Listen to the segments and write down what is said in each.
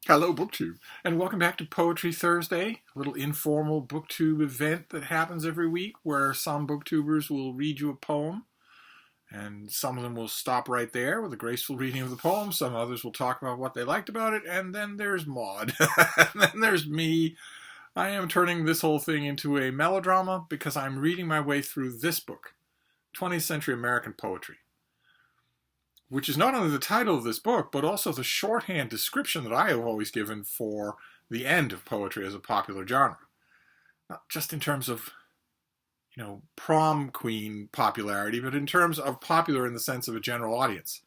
Hello, BookTube, and welcome back to Poetry Thursday, a little informal BookTube event that happens every week where some BookTubers will read you a poem, and some of them will stop right there with a graceful reading of the poem. Some others will talk about what they liked about it, and then there's Maud, and then there's me. I am turning this whole thing into a melodrama because I'm reading my way through this book, 20th Century American Poetry, which is not only the title of this book, but also the shorthand description that I have always given for the end of poetry as a popular genre. Not just in terms of, prom queen popularity, but in terms of popular in the sense of a general audience.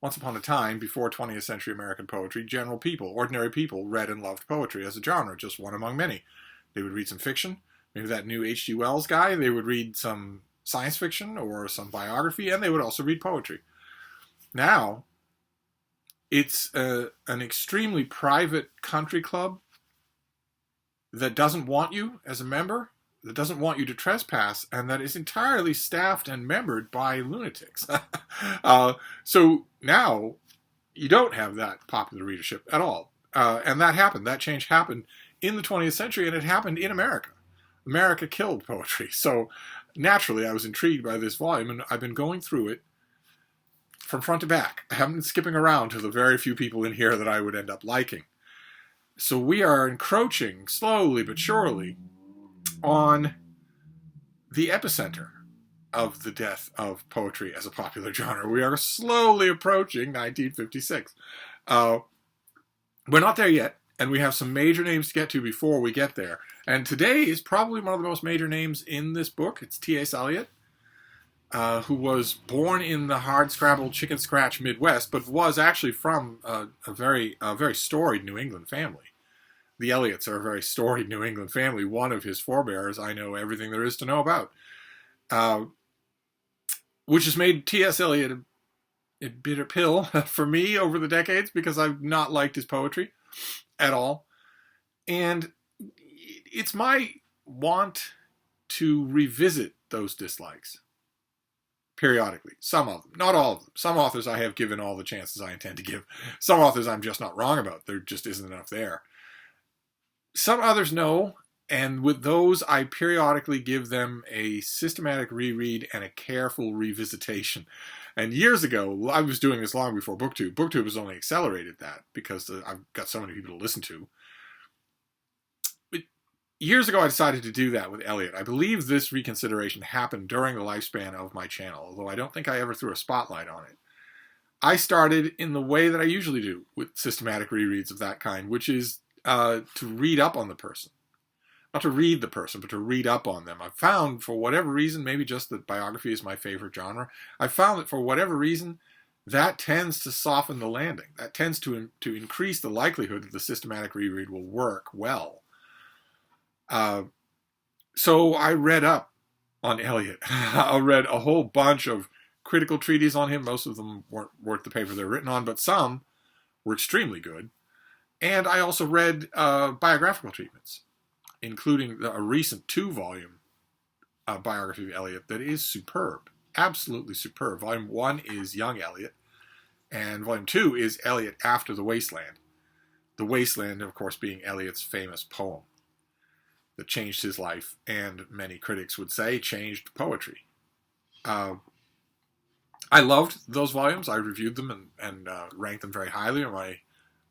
Once upon a time, before 20th century American poetry, general people, ordinary people, read and loved poetry as a genre, just one among many. They would read some fiction, maybe that new H.G. Wells guy, they would read some science fiction or some biography, and they would also read poetry. Now, it's an extremely private country club that doesn't want you as a member, that doesn't want you to trespass, and that is entirely staffed and membered by lunatics. So now, you don't have that popular readership at all. And that change happened in the 20th century, and it happened in America. America killed poetry. So naturally, I was intrigued by this volume, and I've been going through it from front to back. I haven't been skipping around to the very few people in here that I would end up liking. So we are encroaching, slowly but surely, on the epicenter of the death of poetry as a popular genre. We are slowly approaching 1956. We're not there yet, and we have some major names to get to before we get there. And today is probably one of the most major names in this book. It's T.S. Eliot. Who was born in the hard-scrabble, chicken-scratch Midwest, but was actually from a very storied New England family. The Eliots are a very storied New England family. One of his forebears I know everything there is to know about, which has made T.S. Eliot a bitter pill for me over the decades because I've not liked his poetry at all. And it's my want to revisit those dislikes periodically. Some of them, not all of them. Some authors I have given all the chances I intend to give. Some authors I'm just not wrong about. There just isn't enough there. Some others no, and with those I periodically give them a systematic reread and a careful revisitation. And years ago, I was doing this long before BookTube. BookTube has only accelerated that because I've got so many people to listen to. Years ago, I decided to do that with Eliot. I believe this reconsideration happened during the lifespan of my channel, although I don't think I ever threw a spotlight on it. I started in the way that I usually do with systematic rereads of that kind, which is to read up on the person. Not to read the person, but to read up on them. I've found, for whatever reason, maybe just that biography is my favorite genre, I've found that for whatever reason, that tends to soften the landing. That tends to increase the likelihood that the systematic reread will work well. So I read up on Eliot. I read a whole bunch of critical treatises on him. Most of them weren't worth the paper they're written on, but some were extremely good. And I also read biographical treatments, including a recent 2-volume biography of Eliot that is superb, absolutely superb. Volume 1 is Young Eliot, and Volume 2 is Eliot After the Wasteland. The Wasteland, of course, being Eliot's famous poem that changed his life, and many critics would say changed poetry. I loved those volumes. I reviewed them and ranked them very highly on my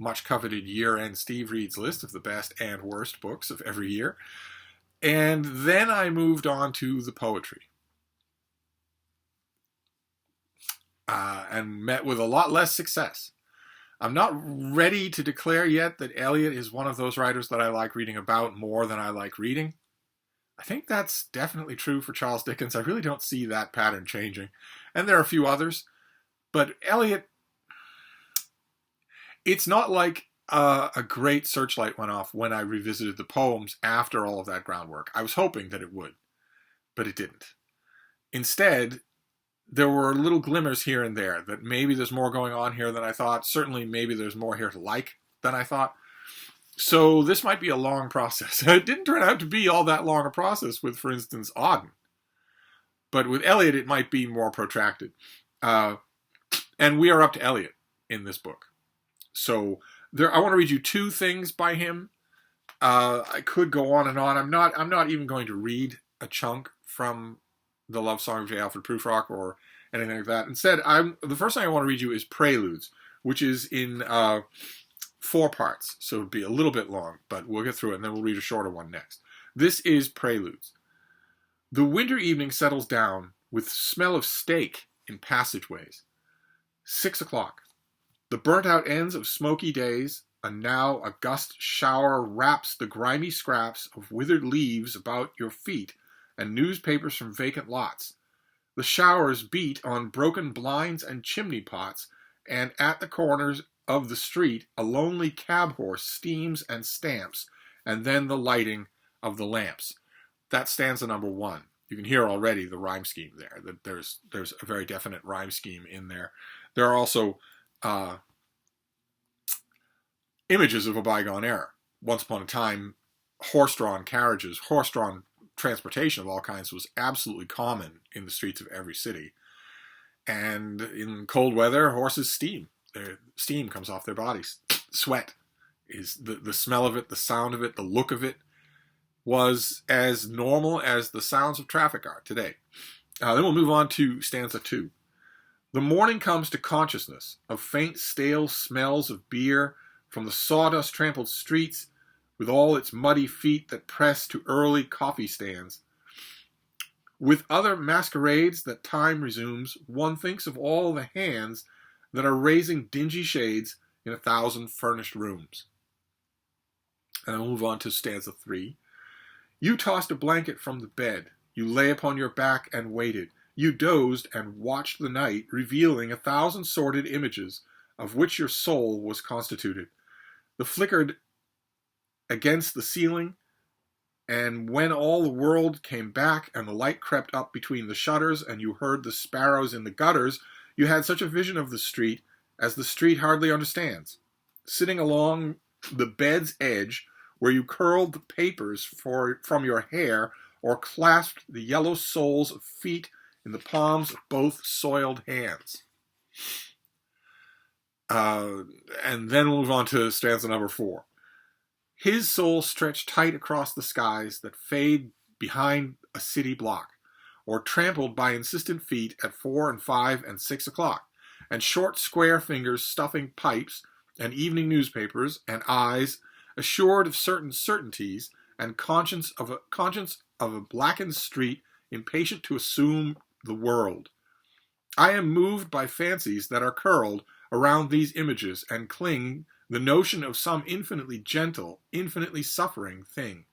much-coveted year-end Steve Reads list of the best and worst books of every year. And then I moved on to the poetry. And met with a lot less success. I'm not ready to declare yet that Eliot is one of those writers that I like reading about more than I like reading. I think that's definitely true for Charles Dickens. I really don't see that pattern changing. And there are a few others. But Eliot, it's not like a great searchlight went off when I revisited the poems after all of that groundwork. I was hoping that it would, but it didn't. Instead, there were little glimmers here and there that maybe there's more going on here than I thought. Certainly, maybe there's more here to like than I thought. So this might be a long process. It didn't turn out to be all that long a process with, for instance, Auden. But with Eliot, it might be more protracted. And we are up to Eliot in this book. So I want to read you two things by him. I could go on and on. I'm not even going to read a chunk from the Love Song of J. Alfred Prufrock or anything like that. Instead, the first thing I want to read you is Preludes, which is in 4 parts, so it'd be a little bit long, but we'll get through it, and then we'll read a shorter one next. This is Preludes. The winter evening settles down with smell of steak in passageways. 6 o'clock. The burnt-out ends of smoky days. A now august shower wraps the grimy scraps of withered leaves about your feet and newspapers from vacant lots. The showers beat on broken blinds and chimney pots, and at the corners of the street a lonely cab horse steams and stamps, and then the lighting of the lamps. That's stanza number 1. You can hear already the rhyme scheme there. That there's a very definite rhyme scheme in there. There are also images of a bygone era. Once upon a time, horse-drawn carriages, horse-drawn transportation of all kinds was absolutely common in the streets of every city. And in cold weather, horses steam. Their steam comes off their bodies. Sweat is the smell of it, the sound of it, the look of it was as normal as the sounds of traffic are today. Then we'll move on to stanza 2. The morning comes to consciousness of faint stale smells of beer from the sawdust-trampled streets with all its muddy feet that press to early coffee stands. With other masquerades that time resumes, one thinks of all the hands that are raising dingy shades in 1,000 furnished rooms. And we'll move on to stanza 3. You tossed a blanket from the bed. You lay upon your back and waited. You dozed and watched the night, revealing 1,000 sordid images of which your soul was constituted. The flickered against the ceiling, and when all the world came back and the light crept up between the shutters and you heard the sparrows in the gutters, you had such a vision of the street as the street hardly understands. Sitting along the bed's edge where you curled the papers from your hair or clasped the yellow soles of feet in the palms of both soiled hands. And then we'll move on to stanza number 4. His soul stretched tight across the skies that fade behind a city block, or trampled by insistent feet at 4 and 5 and 6 o'clock, and short square fingers stuffing pipes and evening newspapers, and eyes assured of certain certainties, and conscience of a blackened street impatient to assume the world. I am moved by fancies that are curled around these images and cling the notion of some infinitely gentle, infinitely suffering thing.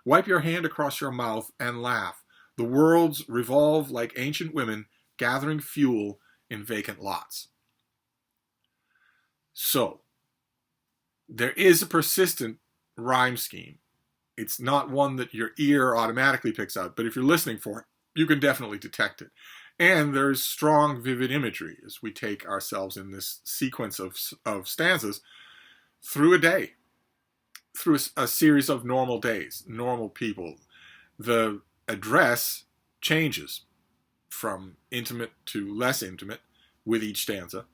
Wipe your hand across your mouth and laugh. The worlds revolve like ancient women gathering fuel in vacant lots. So, there is a persistent rhyme scheme. It's not one that your ear automatically picks out, but if you're listening for it, you can definitely detect it. And there's strong, vivid imagery as we take ourselves in this sequence of stanzas through a day, through a series of normal days, normal people. The address changes from intimate to less intimate with each stanza.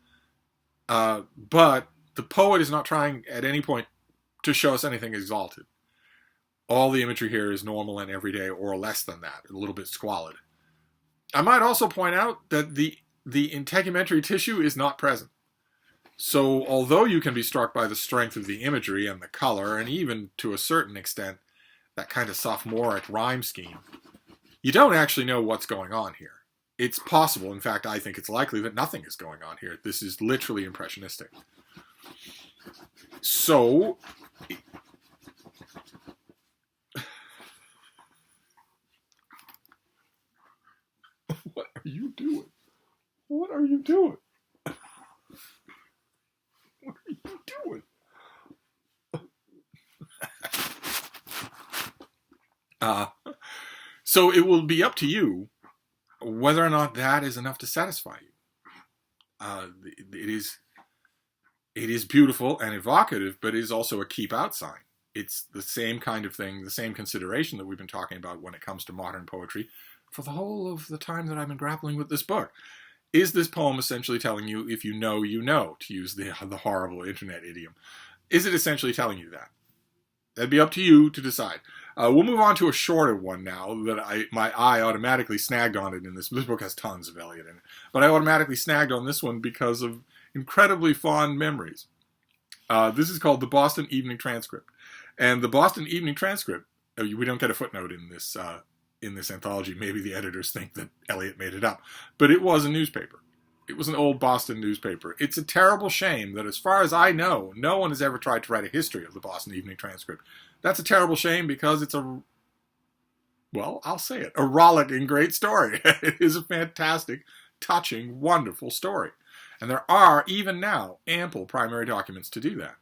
But the poet is not trying at any point to show us anything exalted. All the imagery here is normal and everyday, or less than that, a little bit squalid. I might also point out that the integumentary tissue is not present. So although you can be struck by the strength of the imagery and the color, and even to a certain extent that kind of sophomoric rhyme scheme, you don't actually know what's going on here. It's possible, in fact I think it's likely, that nothing is going on here. This is literally impressionistic. So, what are you doing? What are you doing? What are you doing? So it will be up to you whether or not that is enough to satisfy you. It is beautiful and evocative, but it is also a keep out sign. It's the same kind of thing, the same consideration that we've been talking about when it comes to modern poetry for the whole of the time that I've been grappling with this book. Is this poem essentially telling you, if you know, you know, to use the horrible internet idiom? Is it essentially telling you that? That'd be up to you to decide. We'll move on to a shorter one now that my eye automatically snagged on it in this. This book has tons of Eliot in it. But I automatically snagged on this one because of incredibly fond memories. This is called The Boston Evening Transcript. And the Boston Evening Transcript, we don't get a footnote in this anthology. Maybe the editors think that Eliot made it up. But it was a newspaper. It was an old Boston newspaper. It's a terrible shame that, as far as I know, no one has ever tried to write a history of the Boston Evening Transcript. That's a terrible shame because it's I'll say it, a rollicking great story. It is a fantastic, touching, wonderful story. And there are, even now, ample primary documents to do that.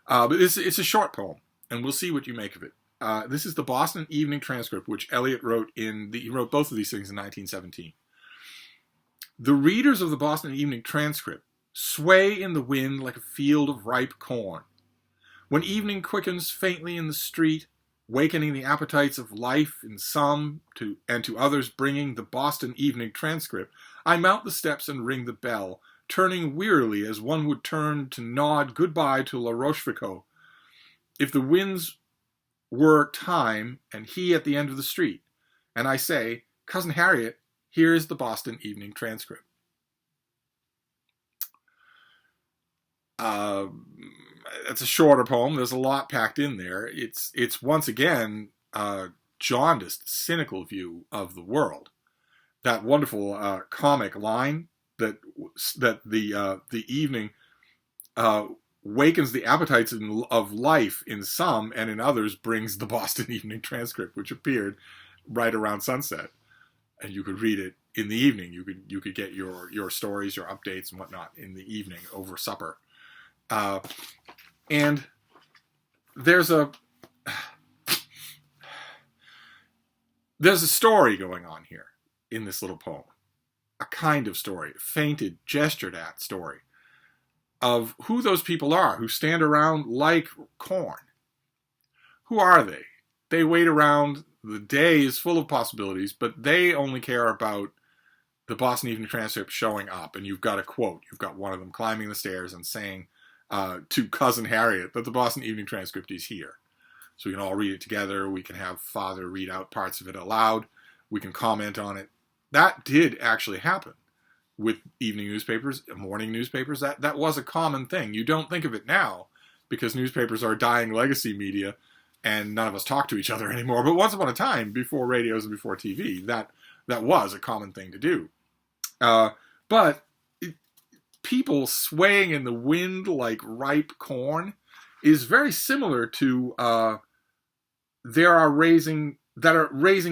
But it's a short poem, and we'll see what you make of it. This is the Boston Evening Transcript, which Eliot wrote he wrote both of these things in 1917. The readers of the Boston Evening Transcript sway in the wind like a field of ripe corn. When evening quickens faintly in the street, wakening the appetites of life in some, and to others bringing the Boston Evening Transcript, I mount the steps and ring the bell, turning wearily as one would turn to nod goodbye to La Rochefoucauld. If the winds were time, and he at the end of the street, and I say, Cousin Harriet, here is the Boston Evening Transcript. It's a shorter poem. There's a lot packed in there. It's once again a jaundiced, cynical view of the world. That wonderful comic line that the evening wakens the appetites of life in some, and in others brings the Boston Evening Transcript, which appeared right around sunset, and you could read it in the evening. You could get your stories, your updates, and whatnot in the evening over supper. And there's a story going on here in this little poem, a kind of story, fainted, gestured at story of who those people are who stand around like corn. Who are they? They wait around. The day is full of possibilities, but they only care about the Boston Evening Transcript showing up. And you've got a quote. You've got one of them climbing the stairs and saying to Cousin Harriet that the Boston Evening Transcript is here. So we can all read it together. We can have Father read out parts of it aloud. We can comment on it. That did actually happen with evening newspapers, morning newspapers. That was a common thing. You don't think of it now because newspapers are dying legacy media and none of us talk to each other anymore. But once upon a time, before radios and before TV, that was a common thing to do. But people swaying in the wind like ripe corn is very similar to raising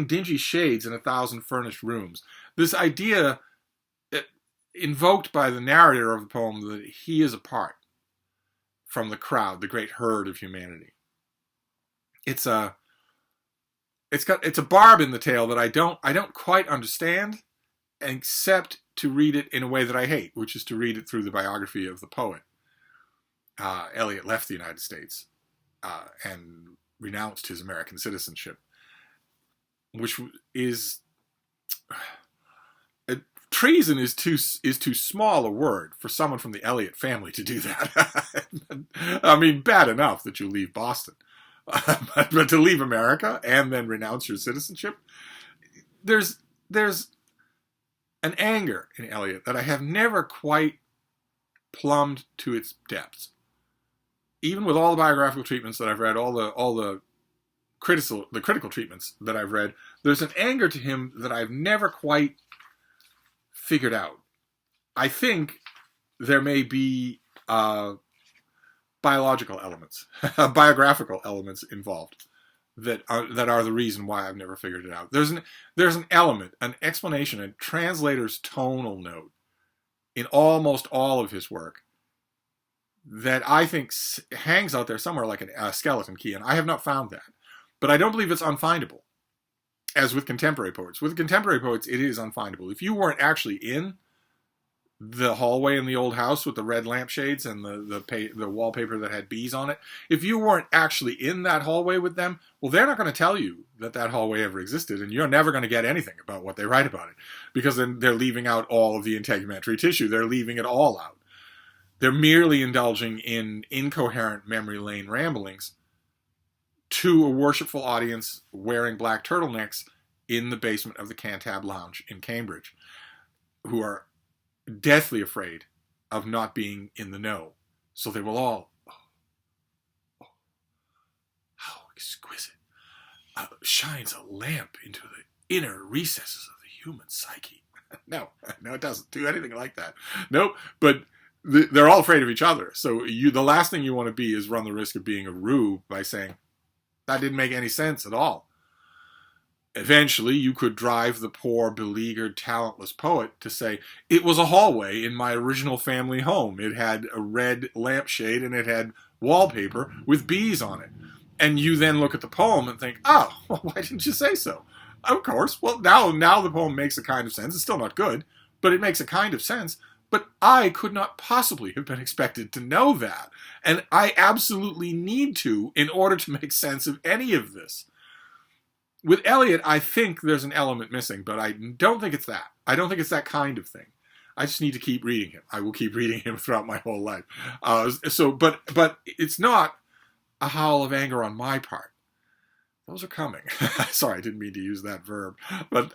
dingy shades in 1,000 furnished rooms. This idea invoked by the narrator of the poem that he is apart from the crowd, the great herd of humanity. It's a barb in the tale that I don't quite understand, except to read it in a way that I hate, which is to read it through the biography of the poet. Eliot left the United States and renounced his American citizenship, which is treason is too small a word for someone from the Eliot family to do that. I mean, bad enough that you leave Boston, but to leave America and then renounce your citizenship, there's an anger in Eliot that I have never quite plumbed to its depths. Even with all the biographical treatments that I've read, all the critical treatments that I've read, there's an anger to him that I've never quite figured out. I think there may be biological elements, biographical elements involved that are the reason why I've never figured it out. There's an element, an explanation, a translator's tonal note in almost all of his work that I think hangs out there somewhere like a skeleton key, and I have not found that. But I don't believe it's unfindable, as with contemporary poets. With contemporary poets, it is unfindable. If you weren't actually in the hallway in the old house with the red lampshades and the wallpaper that had bees on it, if you weren't actually in that hallway with them, well, they're not going to tell you that hallway ever existed, and you're never going to get anything about what they write about it, because then they're leaving out all of the integumentary tissue. They're leaving it all out. They're merely indulging in incoherent memory lane ramblings to a worshipful audience wearing black turtlenecks in the basement of the Cantab Lounge in Cambridge, who are deathly afraid of not being in the know. So they will all, oh, how exquisite, shines a lamp into the inner recesses of the human psyche. No, it doesn't do anything like that. Nope, but they're all afraid of each other. So the last thing you want to be is run the risk of being a rube by saying, that didn't make any sense at all. Eventually, you could drive the poor, beleaguered, talentless poet to say, it was a hallway in my original family home. It had a red lampshade and it had wallpaper with bees on it. And you then look at the poem and think, oh, well, why didn't you say so? Of course. Well, now the poem makes a kind of sense. It's still not good, but it makes a kind of sense. But I could not possibly have been expected to know that. And I absolutely need to in order to make sense of any of this. With Eliot, I think there's an element missing, but I don't think it's that. I don't think it's that kind of thing. I just need to keep reading him. I will keep reading him throughout my whole life. But it's not a howl of anger on my part. Those are coming. Sorry, I didn't mean to use that verb. But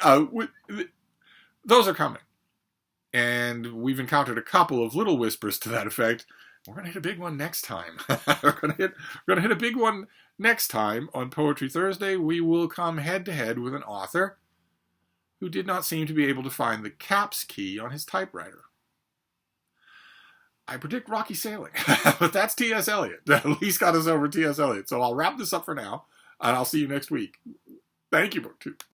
those are coming. And we've encountered a couple of little whispers to that effect. We're going to hit a big one next time. We're going to hit a big one next time on Poetry Thursday. We will come head-to-head with an author who did not seem to be able to find the caps key on his typewriter. I predict rocky sailing, but that's T.S. Eliot. At least got us over T.S. Eliot. So I'll wrap this up for now, and I'll see you next week. Thank you, BookTube.